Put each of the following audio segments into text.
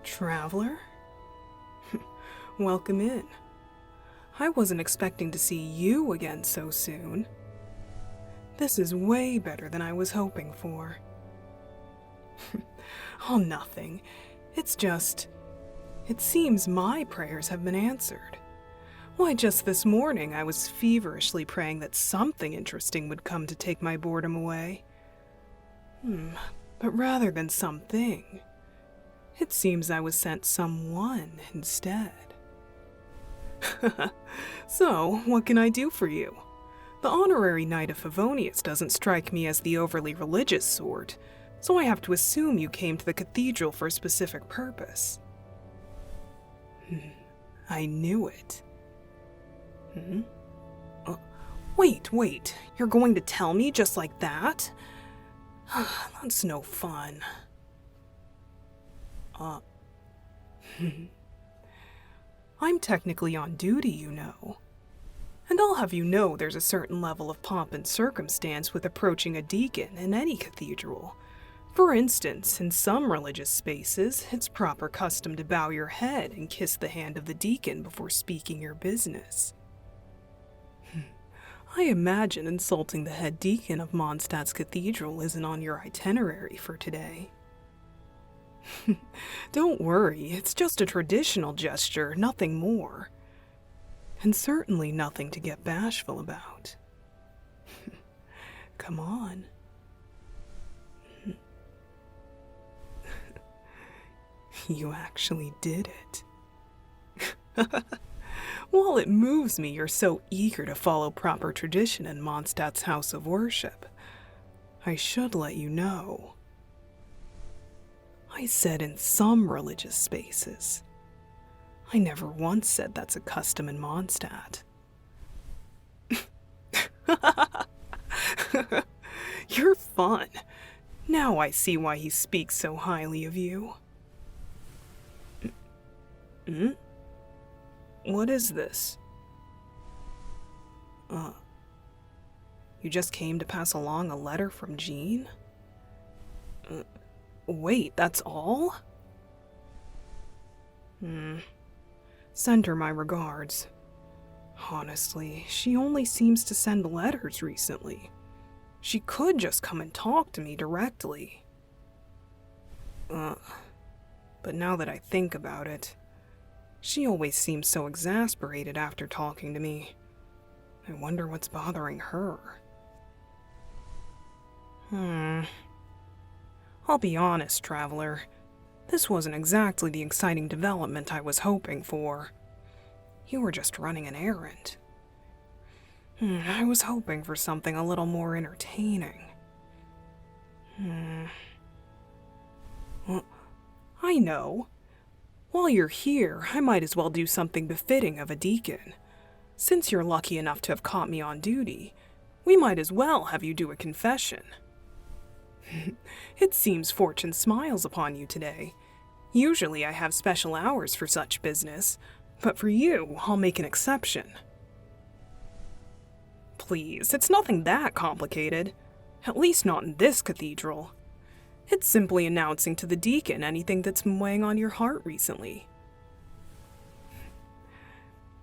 Traveler? Welcome in. I wasn't expecting to see you again so soon. This is way better than I was hoping for. Oh, nothing. It's just... It seems my prayers have been answered. Why, just this morning I was feverishly praying that something interesting would come to take my boredom away. But rather than something, it seems I was sent someone instead. So, what can I do for you? The honorary Knight of Favonius doesn't strike me as the overly religious sort, so I have to assume you came to the cathedral for a specific purpose. I knew it. Wait, you're going to tell me just like that? That's no fun. I'm technically on duty, you know. And I'll have you know there's a certain level of pomp and circumstance with approaching a deacon in any cathedral. For instance, in some religious spaces, it's proper custom to bow your head and kiss the hand of the deacon before speaking your business. I imagine insulting the head deacon of Mondstadt's cathedral isn't on your itinerary for today. Don't worry, it's just a traditional gesture, nothing more. And certainly nothing to get bashful about. Come on. You actually did it. While it moves me you're so eager to follow proper tradition in Mondstadt's house of worship, I should let you know. I said in some religious spaces. I never once said that's a custom in Mondstadt. You're fun. Now I see why he speaks so highly of you. What is this? You just came to pass along a letter from Jean? Wait, that's all? Send her my regards. Honestly, she only seems to send letters recently. She could just come and talk to me directly. But now that I think about it, she always seems so exasperated after talking to me. I wonder what's bothering her. I'll be honest, Traveler. This wasn't exactly the exciting development I was hoping for. You were just running an errand. I was hoping for something a little more entertaining. Well, I know. While you're here, I might as well do something befitting of a deacon. Since you're lucky enough to have caught me on duty, we might as well have you do a confession. It seems fortune smiles upon you today. Usually I have special hours for such business, but for you, I'll make an exception. Please, it's nothing that complicated. At least not in this cathedral. It's simply announcing to the deacon anything that's been weighing on your heart recently.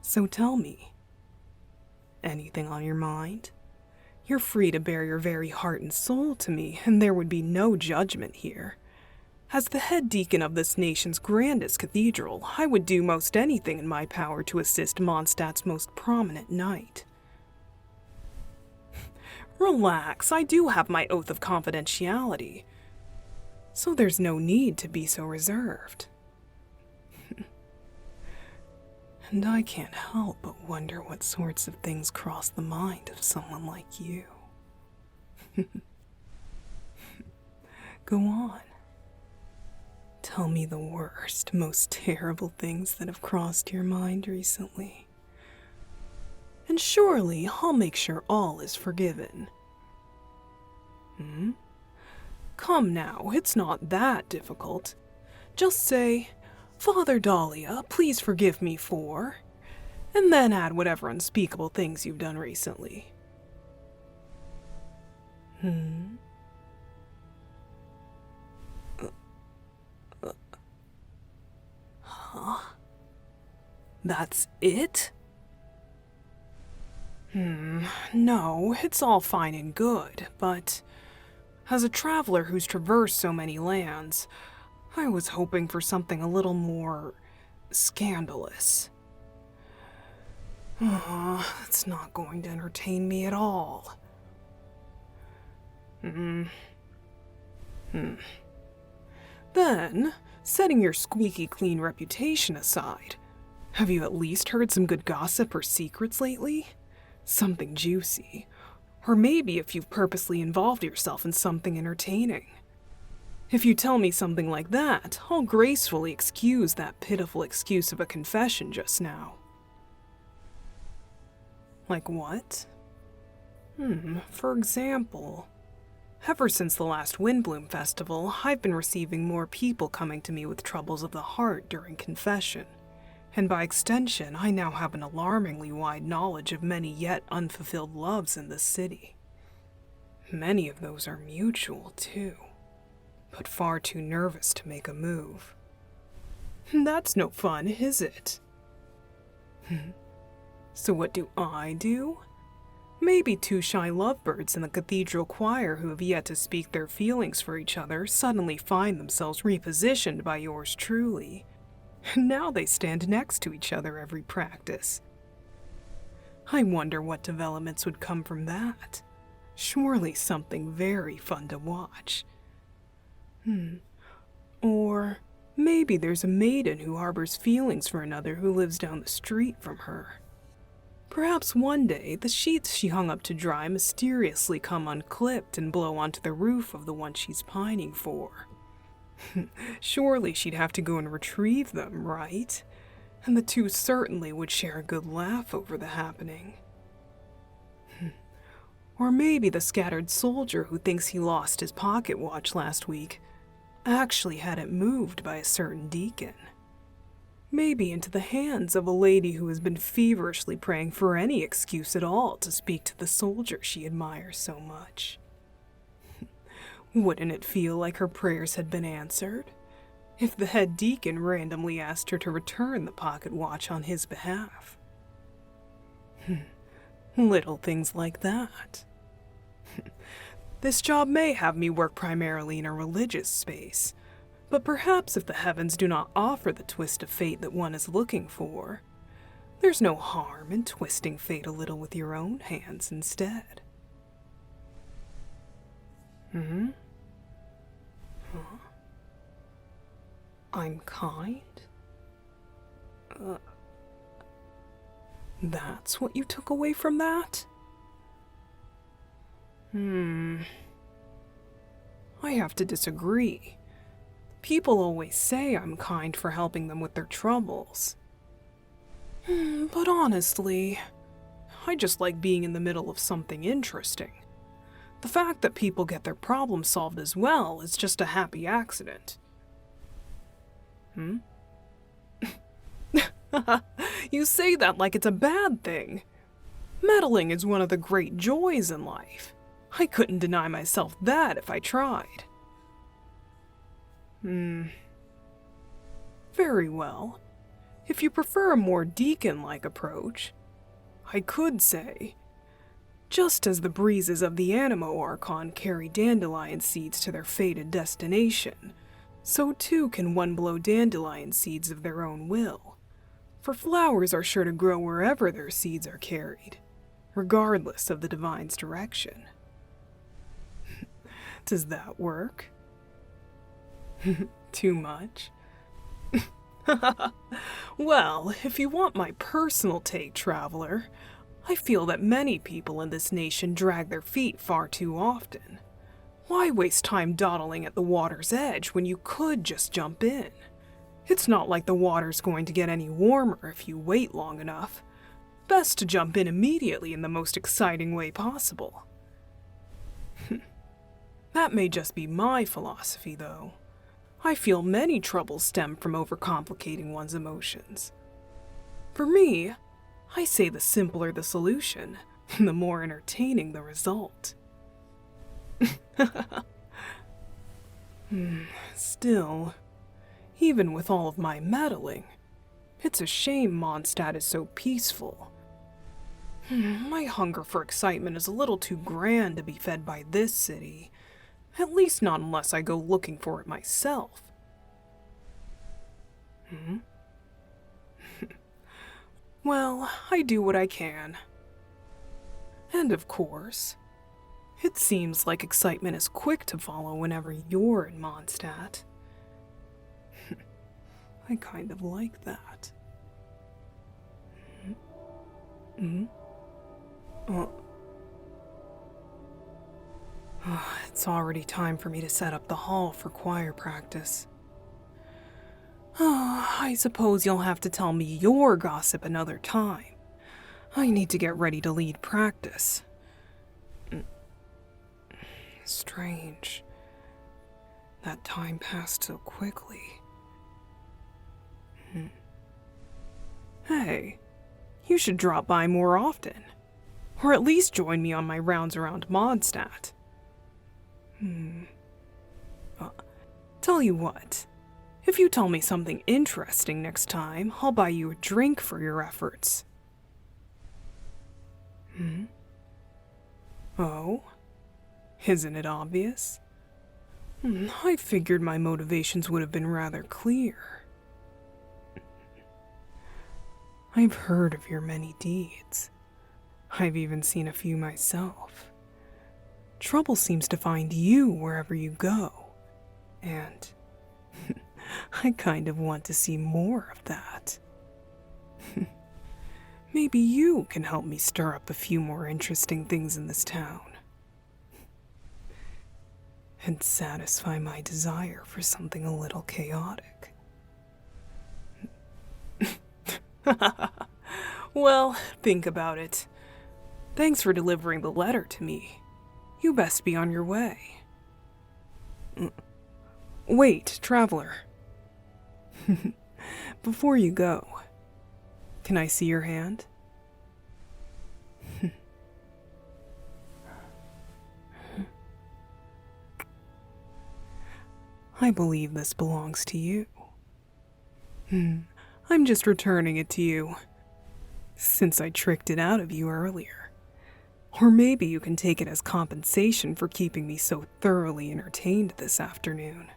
So tell me, anything on your mind? You're free to bare your very heart and soul to me, and there would be no judgment here. As the head deacon of this nation's grandest cathedral, I would do most anything in my power to assist Mondstadt's most prominent knight. Relax, I do have my oath of confidentiality, so there's no need to be so reserved. And I can't help but wonder what sorts of things cross the mind of someone like you. Go on. Tell me the worst, most terrible things that have crossed your mind recently. And surely I'll make sure all is forgiven. Come now, it's not that difficult. Just say, Father Dahlia, please forgive me for, and then add whatever unspeakable things you've done recently. That's it? No, it's all fine and good, but as a traveler who's traversed so many lands, I was hoping for something a little more scandalous. It's not going to entertain me at all. Then, setting your squeaky clean reputation aside, have you at least heard some good gossip or secrets lately? Something juicy. Or maybe if you've purposely involved yourself in something entertaining. If you tell me something like that, I'll gracefully excuse that pitiful excuse of a confession just now. Like what? For example, ever since the last Windbloom Festival, I've been receiving more people coming to me with troubles of the heart during confession. And by extension, I now have an alarmingly wide knowledge of many yet unfulfilled loves in this city. Many of those are mutual, too, but far too nervous to make a move. That's no fun, is it? So what do I do? Maybe two shy lovebirds in the cathedral choir who have yet to speak their feelings for each other suddenly find themselves repositioned by yours truly. Now they stand next to each other every practice. I wonder what developments would come from that. Surely something very fun to watch. Or maybe there's a maiden who harbors feelings for another who lives down the street from her. Perhaps one day the sheets she hung up to dry mysteriously come unclipped and blow onto the roof of the one she's pining for. Surely she'd have to go and retrieve them, right? And the two certainly would share a good laugh over the happening. Or maybe the scattered soldier who thinks he lost his pocket watch last week actually had it moved by a certain deacon. Maybe into the hands of a lady who has been feverishly praying for any excuse at all to speak to the soldier she admires so much. Wouldn't it feel like her prayers had been answered if the head deacon randomly asked her to return the pocket watch on his behalf? Little things like that. This job may have me work primarily in a religious space, but perhaps if the heavens do not offer the twist of fate that one is looking for, there's no harm in twisting fate a little with your own hands instead. I'm kind? That's what you took away from that? I have to disagree. People always say I'm kind for helping them with their troubles. But honestly, I just like being in the middle of something interesting. The fact that people get their problems solved as well is just a happy accident. You say that like it's a bad thing. Meddling is one of the great joys in life. I couldn't deny myself that if I tried. Very well. If you prefer a more deacon-like approach, I could say, just as the breezes of the Animo Archon carry dandelion seeds to their fated destination, so too can one blow dandelion seeds of their own will. For flowers are sure to grow wherever their seeds are carried, regardless of the divine's direction. Does that work? Too much? Well, if you want my personal take, traveler, I feel that many people in this nation drag their feet far too often. Why waste time dawdling at the water's edge when you could just jump in? It's not like the water's going to get any warmer if you wait long enough. Best to jump in immediately in the most exciting way possible. That may just be my philosophy, though. I feel many troubles stem from overcomplicating one's emotions. For me, I say the simpler the solution, the more entertaining the result. Still, even with all of my meddling, It's a shame Mondstadt is so peaceful. My hunger for excitement is a little too grand to be fed by this city. At least not unless I go looking for it myself. Well, I do what I can. And of course, it seems like excitement is quick to follow whenever you're in Mondstadt. I kind of like that. It's already time for me to set up the hall for choir practice. I suppose you'll have to tell me your gossip another time. I need to get ready to lead practice. Strange. That time passed so quickly. Hey, you should drop by more often. Or at least join me on my rounds around Mondstadt. Tell you what. If you tell me something interesting next time, I'll buy you a drink for your efforts. Oh? Isn't it obvious? I figured my motivations would have been rather clear. I've heard of your many deeds. I've even seen a few myself. Trouble seems to find you wherever you go, and I kind of want to see more of that. Maybe you can help me stir up a few more interesting things in this town. And satisfy my desire for something a little chaotic. Well, think about it. Thanks for delivering the letter to me. You best be on your way. Wait, traveler. Before you go, can I see your hand? I believe this belongs to you. I'm just returning it to you, since I tricked it out of you earlier. Or maybe you can take it as compensation for keeping me so thoroughly entertained this afternoon.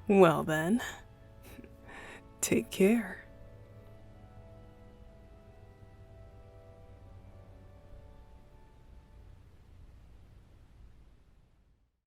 Well then, take care.